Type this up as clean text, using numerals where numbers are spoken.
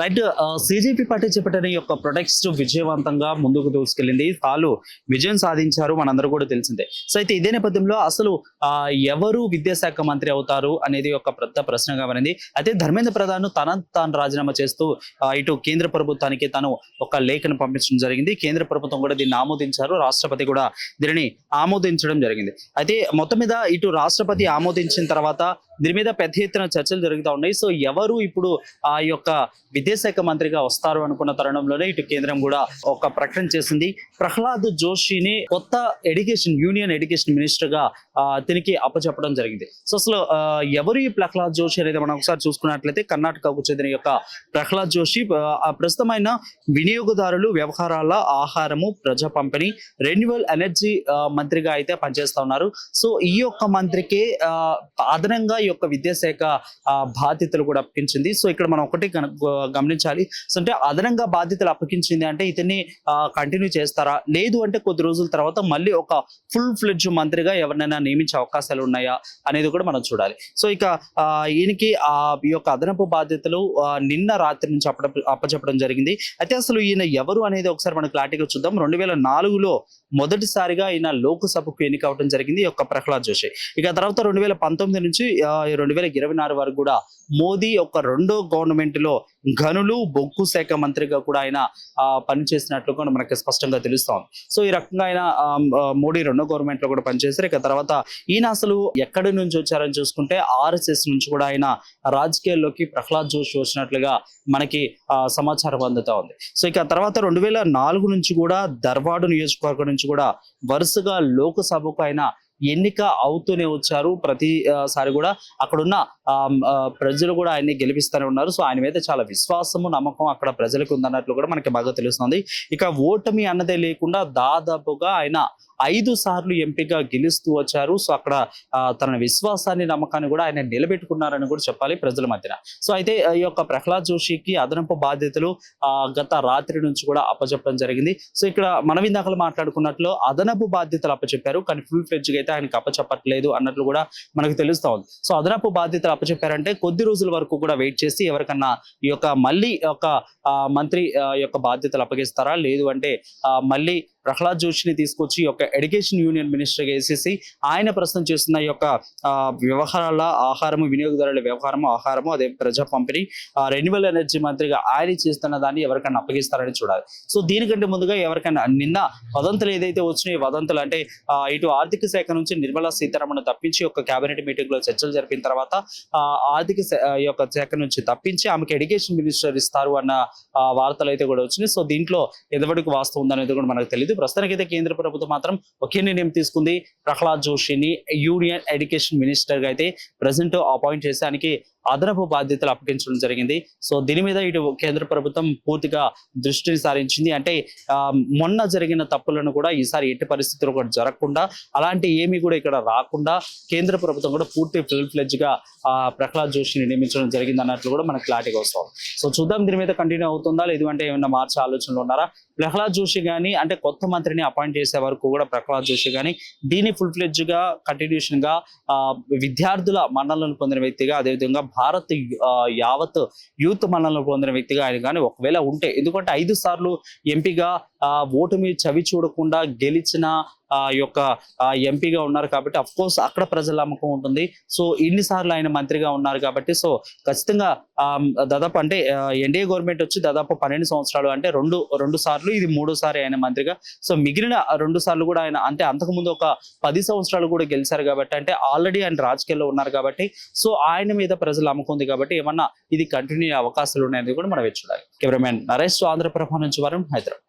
Right. CJP party చేపట్టిన ఈ యొక్క ప్రొటెక్స్ట్ విజయవంతంగా ముందుకు దూసుకెళ్ళింది. వాళ్ళు విజయం సాధించారు, మనందరూ కూడా తెలిసిందే. సో అయితే ఇదే నేపథ్యంలో అసలు ఎవరు విద్యాశాఖ మంత్రి అవుతారు అనేది ఒక పెద్ద ప్రశ్నగా మారింది. అయితే ధర్మేంద్ర ప్రధాన్ తాను రాజీనామా చేస్తూ ఇటు కేంద్ర ప్రభుత్వానికి తను ఒక లేఖను పంపించడం జరిగింది. కేంద్ర ప్రభుత్వం కూడా దీన్ని ఆమోదించారు. రాష్ట్రపతి కూడా దీనిని ఆమోదించడం జరిగింది. అయితే మొత్తం మీద ఇటు రాష్ట్రపతి ఆమోదించిన తర్వాత దీని మీద పెద్ద ఎత్తున చర్చలు జరుగుతూ ఉన్నాయి. సో ఎవరు ఇప్పుడు ఆ యొక్క విద్యాశాఖ మంత్రిగా వస్తారు అనుకున్న తరుణంలోనే ఇటు కేంద్రం కూడా ఒక ప్రకటన చేసింది. ప్రహ్లాద్ జోషిని కొత్త యూనియన్ ఎడ్యుకేషన్ మినిస్టర్ గా దీనికి అప్పచెప్పడం జరిగింది. సో అసలు ఎవరు ఈ ప్రహ్లాద్ జోషి అనేది మనం ఒకసారి చూసుకున్నట్లయితే కర్ణాటకకు చెందిన యొక్క ప్రహ్లాద్ జోషి ప్రస్తుతమైన వినియోగదారులు వ్యవహారాల, ఆహారము, ప్రజా పంపిణీ, రెన్యువల్ ఎనర్జీ మంత్రిగా అయితే పనిచేస్తా ఉన్నారు. సో ఈ యొక్క మంత్రికి అదనంగా ఈ యొక్క విద్యాశాఖ బాధ్యతలు కూడా అప్పగించింది. సో ఇక్కడ మనం ఒకటి గమనించాలి. సో అంటే అదనంగా బాధ్యతలు అప్పగించింది అంటే ఇతన్ని కంటిన్యూ చేస్తారా, లేదు అంటే కొద్ది రోజుల తర్వాత మళ్ళీ ఒక ఫుల్ ఫ్లెడ్జ్ మంత్రిగా ఎవరినైనా నియమించే అవకాశాలు ఉన్నాయా అనేది కూడా మనం చూడాలి. సో ఇక ఈయనకి ఈ యొక్క అదనపు బాధ్యతలు నిన్న రాత్రి నుంచి అప్పచెప్పడం జరిగింది. అయితే అసలు ఈయన ఎవరు అనేది ఒకసారి మనం క్లారిటీగా చూద్దాం. 2004లో మొదటిసారిగా ఈయన లోక్సభకు ఎన్నిక అవడం జరిగింది, ఈ యొక్క ప్రహ్లాద్ జోషి. ఇక తర్వాత 2019 నుంచి 2024 వరకు కూడా మోదీ యొక్క రెండో గవర్నమెంట్ లో గనులు, బొగ్గు శాఖ మంత్రిగా కూడా ఆయన పనిచేసినట్లు కూడా మనకి స్పష్టంగా తెలుస్తోంది. సో ఈ రకంగా ఆయన మోడీ రెండో గవర్నమెంట్ లో కూడా పనిచేశారు. ఇక తర్వాత ఈయన అసలు ఎక్కడి నుంచి వచ్చారని చూసుకుంటే RSS నుంచి కూడా ఆయన రాజకీయాల్లోకి ప్రహ్లాద్ జోషి వచ్చినట్లుగా మనకి సమాచారం అందుతా ఉంది. సో ఇక తర్వాత 2004 నుంచి కూడా ధర్వాడు నియోజకవర్గం నుంచి కూడా వరుసగా లోక్సభకు ఆయన ఎన్నిక అవుతూనే వచ్చారు. ప్రతిసారి కూడా అక్కడున్న ప్రజలు కూడా ఆయన్ని గెలిపిస్తూనే ఉన్నారు. సో ఆయన మీద చాలా విశ్వాసము, నమ్మకం అక్కడ ప్రజలకు ఉందన్నట్లు కూడా మనకి బాగా తెలుస్తుంది. ఇక ఓటమి అన్నదే లేకుండా దాదాపుగా ఆయన 5 సార్లు ఎంపీగా గెలుస్తూ వచ్చారు. సో అక్కడ తన విశ్వాసాన్ని, నమ్మకాన్ని కూడా ఆయన నిలబెట్టుకున్నారని కూడా చెప్పాలి ప్రజల మధ్యన. సో అయితే ఈ యొక్క ప్రహ్లాద్ జోషికి అదనపు బాధ్యతలు గత రాత్రి నుంచి కూడా అప్పచెప్పడం జరిగింది. సో ఇక్కడ మనం ఇందాక మాట్లాడుకున్నట్లు అదనపు బాధ్యతలు అప్పచెప్పారు, కానీ ఫుల్ ఫ్లెడ్జ్ గా అయితే ఆయనకు అప్పచెప్పట్లేదు అన్నట్లు కూడా మనకు తెలుస్తా ఉంది. సో అదనపు బాధ్యతలు అప్పచెప్పారంటే కొద్ది రోజుల వరకు కూడా వెయిట్ చేసి ఎవరికన్నా ఈ యొక్క మళ్ళీ ఒక మంత్రి యొక్క బాధ్యతలు అప్పగిస్తారా, లేదు అంటే మళ్ళీ ప్రహ్లాద్ జోషిని తీసుకొచ్చి ఒక ఎడ్యుకేషన్ యూనియన్ మినిస్టర్ గా వేసేసి ఆయన ప్రస్తుతం చేస్తున్న ఈ యొక్క వ్యవహారాల, ఆహారము, వినియోగదారుల వ్యవహారము, ఆహారము, అదే ప్రజా పంపిణీ, రెన్యువల్ ఎనర్జీ మంత్రిగా ఆయన చేస్తున్న దాన్ని ఎవరికైనా అప్పగిస్తారని చూడాలి. సో దీనికంటే ముందుగా ఎవరికైనా నిన్న వదంతులు ఏదైతే వచ్చినాయి, వదంతులు అంటే ఇటు ఆర్థిక శాఖ నుంచి నిర్మలా సీతారామన్ తప్పించి ఒక కేబినెట్ మీటింగ్ లో చర్చలు జరిపిన తర్వాత ఆర్థిక యొక్క శాఖ నుంచి తప్పించి ఆమెకి ఎడ్యుకేషన్ మినిస్టర్ ఇస్తారు అన్న వార్తలు అయితే కూడా వచ్చినాయి. సో దీంట్లో ఎంతవరకు వాస్తవం ఉందనేది కూడా మనకు తెలియదు. ప్రస్తుతానికైతే కేంద్ర ప్రభుత్వం మాత్రం ఒకే నిర్ణయం తీసుకుంది. ప్రహ్లాద్ జోషిని యూనియన్ ఎడ్యుకేషన్ మినిస్టర్ గా అయితే ప్రెసెంట్ అపాయింట్ చేసానికి అదనపు బాధ్యతలు అప్పగించడం జరిగింది. సో దీని మీద ఇటు కేంద్ర ప్రభుత్వం పూర్తిగా దృష్టిని సారించింది. అంటే మొన్న జరిగిన తప్పులను కూడా ఈసారి ఎట్టి పరిస్థితుల్లో కూడా జరగకుండా, అలాంటి ఏమీ కూడా ఇక్కడ రాకుండా కేంద్ర ప్రభుత్వం కూడా పూర్తి ఫుల్ ఫ్లెడ్జ్ గా ప్రహ్లాద్ జోషిని నియమించడం జరిగింది అన్నట్లు కూడా మనకు క్లారిటీగా వస్తుంది. సో చూద్దాం దీని మీద కంటిన్యూ అవుతుందా, లేదు అంటే ఏమైనా మార్చే ఆలోచనలు ఉన్నారా. ప్రహ్లాద్ జోషి కానీ అంటే కొత్త మంత్రిని అపాయింట్ చేసే వరకు కూడా ప్రహ్లాద్ జోషి కానీ దీన్ని ఫుల్ ఫ్లెడ్జ్ గా కంటిన్యూషన్ గా విద్యార్థుల మన్నలను పొందిన వ్యక్తిగా, అదేవిధంగా భారత్ యావత్ యూత్ మన్నలను పొందిన వ్యక్తిగా ఆయన కానీ ఒకవేళ ఉంటే, ఎందుకంటే 5 సార్లు ఎంపీగా ఓటమి చవి చూడకుండా గెలిచిన యొక్క ఎంపీగా ఉన్నారు కాబట్టి అఫ్ కోర్స్ అక్కడ ప్రజల నమ్మకం ఉంటుంది. సో ఇన్నిసార్లు ఆయన మంత్రిగా ఉన్నారు కాబట్టి సో ఖచ్చితంగా దాదాపు అంటే ఎన్డీఏ గవర్నమెంట్ వచ్చి దాదాపు 12 సంవత్సరాలు, అంటే రెండు సార్లు, ఇది 3సారి ఆయన మంత్రిగా. సో మిగిలిన 2 సార్లు కూడా ఆయన అంటే అంతకుముందు ఒక 10 సంవత్సరాలు కూడా గెలిచారు కాబట్టి, అంటే ఆల్రెడీ ఆయన రాజకీయాల్లో ఉన్నారు కాబట్టి సో ఆయన మీద ప్రజల నమ్మకం ఉంది కాబట్టి ఏమన్నా ఇది కంటిన్యూ అవకాశాలు ఉన్నాయని కూడా మనం చూడాలి. కెమెరామెన్ నరేష్, ఆంధ్రప్రభ నుంచి వరుణ్, హైదరాబాద్.